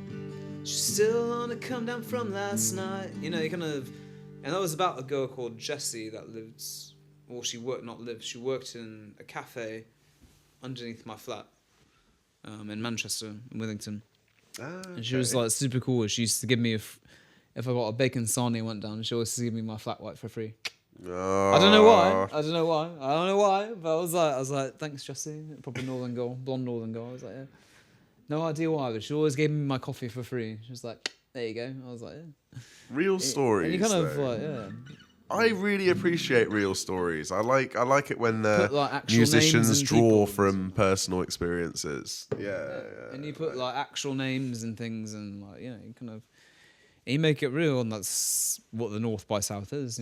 She's still on a come down from last night. You kind of... And that was about a girl called Jessie that lived... Well, she worked in a cafe underneath my flat in Manchester, in Withington. Okay. And she was like super cool. She used to give me, if I got a bacon sarnie and went down, she always used to give me my flat white for free. Oh. I don't know why, but I was like, thanks, Jessie. Proper Northern girl, blonde Northern girl. I was like, yeah. No idea why, but she always gave me my coffee for free. She was like, there you go. I was like, yeah. Real stories. And you kind of like, yeah. I really appreciate real stories. I like it when Put, like, musicians draw people. from personal experiences. Yeah. And you put like actual names and things, and like, you kind of, you make it real, and that's what the North by South is.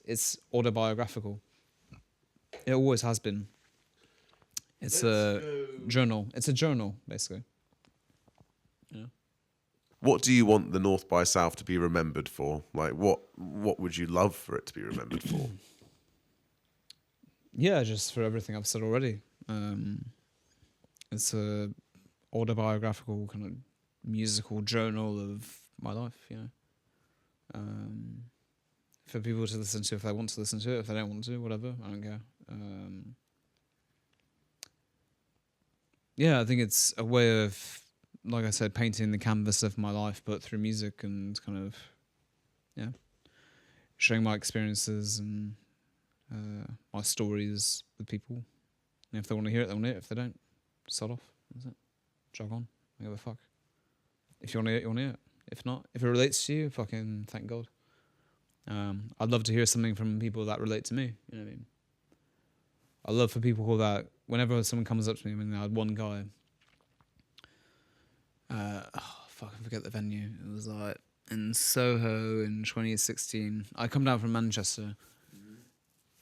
It's autobiographical. It always has been. It's a journal. It's a journal, basically. Yeah. What do you want the North by South to be remembered for? Like, what would you love for it to be remembered for? Yeah, just for everything I've said already. It's a autobiographical kind of musical journal of my life, for people to listen to if they want to listen to it. If they don't want to, whatever, I don't care. I think it's a way of, like I said, painting the canvas of my life, but through music, and kind of, showing my experiences and my stories with people. And if they want to hear it, they want to hear it. If they don't, sod off. That's it. Jog on. I don't give a fuck. If you want to hear it, you want to hear it. If not, if it relates to you, fucking thank God. I'd love to hear something from people that relate to me. I love for people that, whenever someone comes up to me, I had one guy, forget the venue. It was like in Soho in 2016. I come down from Manchester.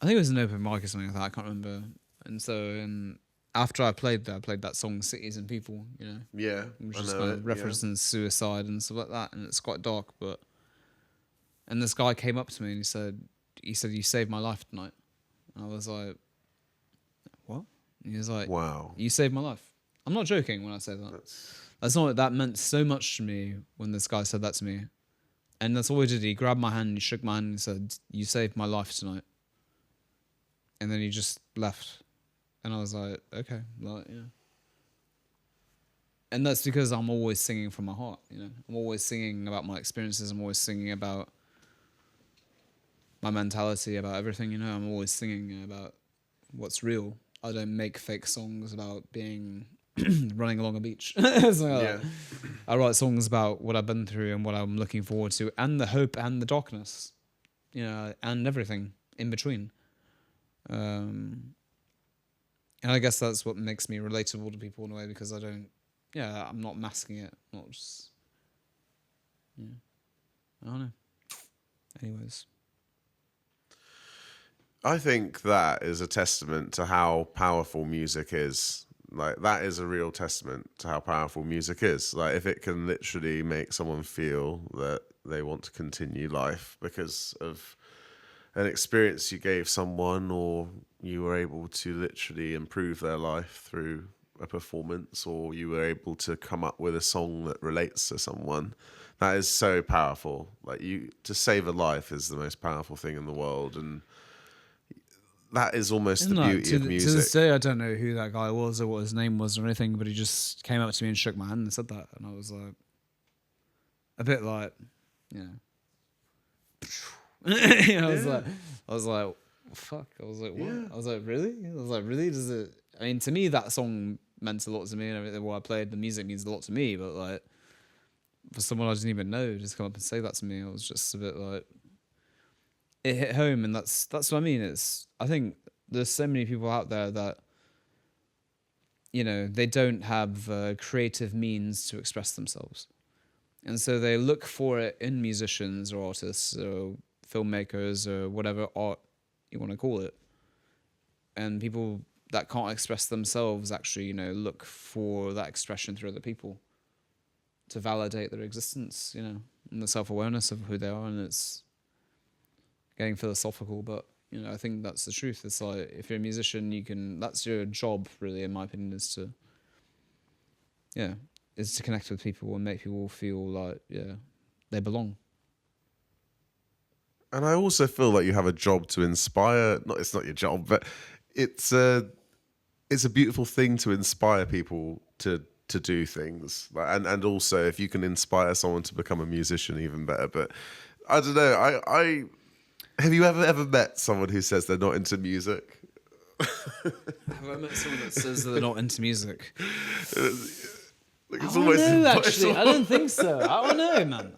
I think it was an open mic or something like that. I can't remember. And so, after I played there, I played that song "Cities and People." You know, Yeah, which I is know kind it, of referencing suicide and stuff like that, and it's quite dark. And this guy came up to me and he said, "You saved my life tonight." And I was like, "What?" And he was like, Wow. "You saved my life." I'm not joking when I say that. That meant so much to me when this guy said that to me. And that's all he did. He grabbed my hand, he shook my hand, and he said, "You saved my life tonight." And then he just left. And I was like, okay, like, yeah. And that's because I'm always singing from my heart, you know. I'm always singing about my experiences. I'm always singing about my mentality, about everything, you know. I'm always singing about what's real. I don't make fake songs about being running along a beach. Something like that. I write songs about what I've been through and what I'm looking forward to, and the hope and the darkness, you know, and everything in between. And I guess that's what makes me relatable to people in a way, because I'm not masking it, not just, yeah, I don't know. Anyways. I think that is a testament to how powerful music is. Like, that is a real testament to how powerful music is. Like, if it can literally make someone feel that they want to continue life because of an experience you gave someone, or you were able to literally improve their life through a performance, or you were able to come up with a song that relates to someone, that is so powerful. Like, to save a life is the most powerful thing in the world, and that is almost the beauty of music. To this day, I don't know who that guy was or what his name was or anything, but he just came up to me and shook my hand and said that, and I was like, a bit like, you know. I was like, fuck. I was like, what? Yeah. I was like, really? I was like, really? Does it? I mean, to me, that song meant a lot to me, and everything. What I played, the music means a lot to me. But like, for someone I didn't even know, just come up and say that to me, I was just a bit like, it hit home, and that's what I mean. I think there's so many people out there that, you know, they don't have creative means to express themselves, and so they look for it in musicians or artists or filmmakers or whatever art you want to call it. And people that can't express themselves actually, you know, look for that expression through other people to validate their existence, you know, and the self-awareness of who they are. And it's getting philosophical, but, you know, I think that's the truth. It's like, if you're a musician, that's your job, really, in my opinion, is to connect with people and make people feel like, they belong. And I also feel like you have a job to inspire. It's not your job, but it's a beautiful thing to inspire people to do things. And also, if you can inspire someone to become a musician, even better. But I don't know. I have you ever met someone who says they're not into music? Have I met someone that says that they're not into music? Like, I don't know, actually. I don't think so. I don't know, man.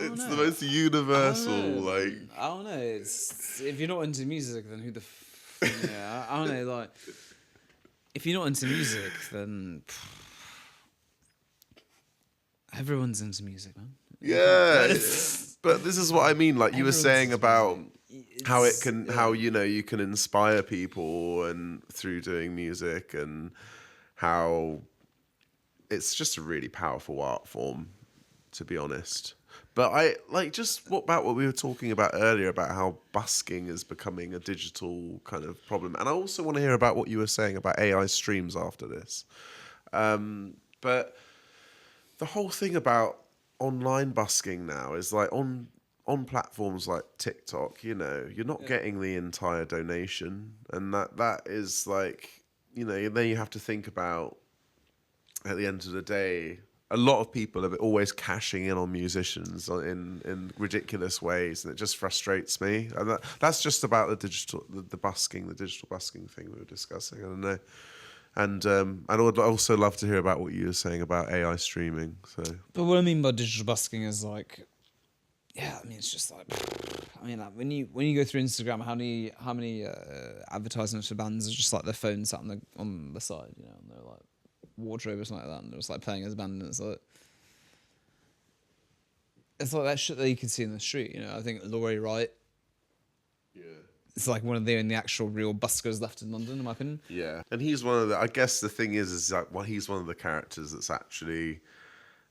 It's the most universal, like... I don't know. It's, if you're not into music, then who the... I don't know, like... If you're not into music, then... Everyone's into music, man. Yeah. But this is what I mean. Like, you were saying about how it can... How, you know, you can inspire people and through doing music, and how... It's just a really powerful art form, to be honest. But I like just what we were talking about earlier, about how busking is becoming a digital kind of problem. And I also want to hear about what you were saying about AI streams after this. But the whole thing about online busking now is like on platforms like TikTok, you know, you're not getting the entire donation. And that is like, you know, then you have to think about, at the end of the day, a lot of people are always cashing in on musicians in ridiculous ways, and it just frustrates me. And that's just about the digital busking thing we were discussing. I don't know. And I would also love to hear about what you were saying about AI streaming. So, but what I mean by digital busking is like, I mean, it's just like, I mean, like when you go through Instagram, how many advertisements for bands are just like their phone sat on the side, you know, and they're like wardrobe or something like that, and they're just like playing as a band, and it's like, it's like that shit that you can see in the street. You know, I think Laurie Wright. Yeah. It's like one of the actual real buskers left in London, in my opinion. Yeah, and he's one of the. I guess the thing is that he's one of the characters that's actually,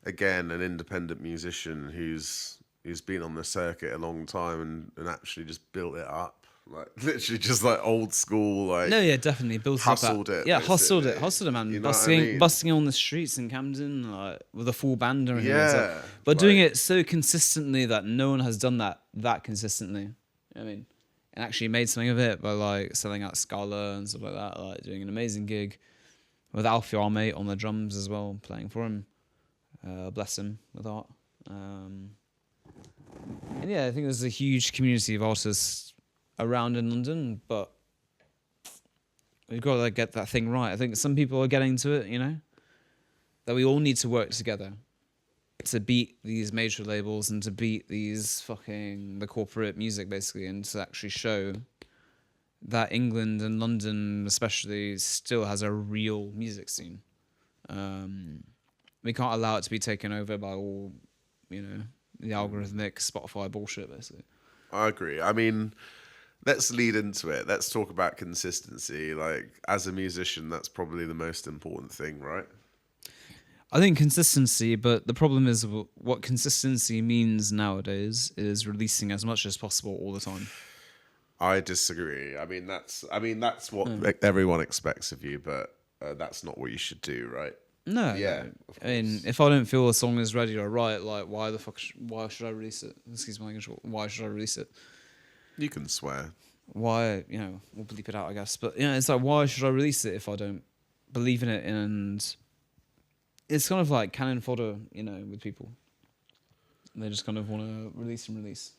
again, an independent musician who's been on the circuit a long time and actually just built it up. Like literally just like old school, like No, yeah, definitely built hustled up. it. Yeah, basically. hustled it, man. You know what I mean? Busting on the streets in Camden, like, with a full band and everything. It's like- Yeah, but doing it so consistently that no one has done that consistently. You know what I mean, and actually made something of it by like selling out Scala and stuff like that. Like doing an amazing gig with Alfie, our mate, on the drums as well, playing for him. Bless him with art. And yeah, I think there's a huge community of artists around in London, but we've got to like, get that thing right. I think some people are getting to it, you know, that we all need to work together to beat these major labels and to beat these the corporate music, basically, and to actually show that England and London especially still has a real music scene. We can't allow it to be taken over by all, you know, the algorithmic Spotify bullshit, basically. I agree. I mean, let's lead into it. Let's talk about consistency. Like, as a musician, that's probably the most important thing, right? I think consistency, but the problem is what consistency means nowadays is releasing as much as possible all the time. I disagree. I mean, that's what everyone expects of you, but that's not what you should do, right? No, Yeah, no. of I mean, course. if I don't feel a song is ready or right, like why should I release it? Excuse my language. Why should I release it? You can swear. Why, you know, we'll bleep it out, I guess. But, you know, it's like, why should I release it if I don't believe in it? And it's kind of like cannon fodder, you know, with people. They just kind of want to release.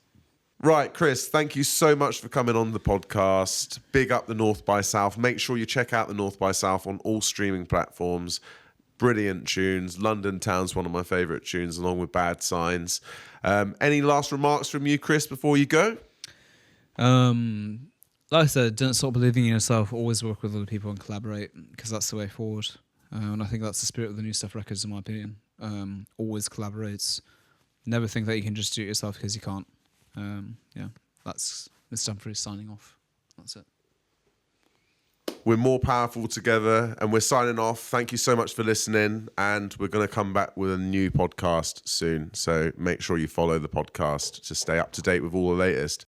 Right, Chris, thank you so much for coming on the podcast. Big up the North by South. Make sure you check out the North by South on all streaming platforms. Brilliant tunes. London Town's one of my favourite tunes, along with Bad Signs. Any last remarks from you, Chris, before you go? Like I said, don't stop believing in yourself. Always work with other people and collaborate, because that's the way forward. And I think that's the spirit of the New Stuff Records, in my opinion. Always collaborates. Never think that you can just do it yourself, because you can't. Yeah, that's Mr. Humphries signing off. That's it. We're more powerful together, and we're signing off. Thank you so much for listening, and we're going to come back with a new podcast soon. So make sure you follow the podcast to stay up to date with all the latest.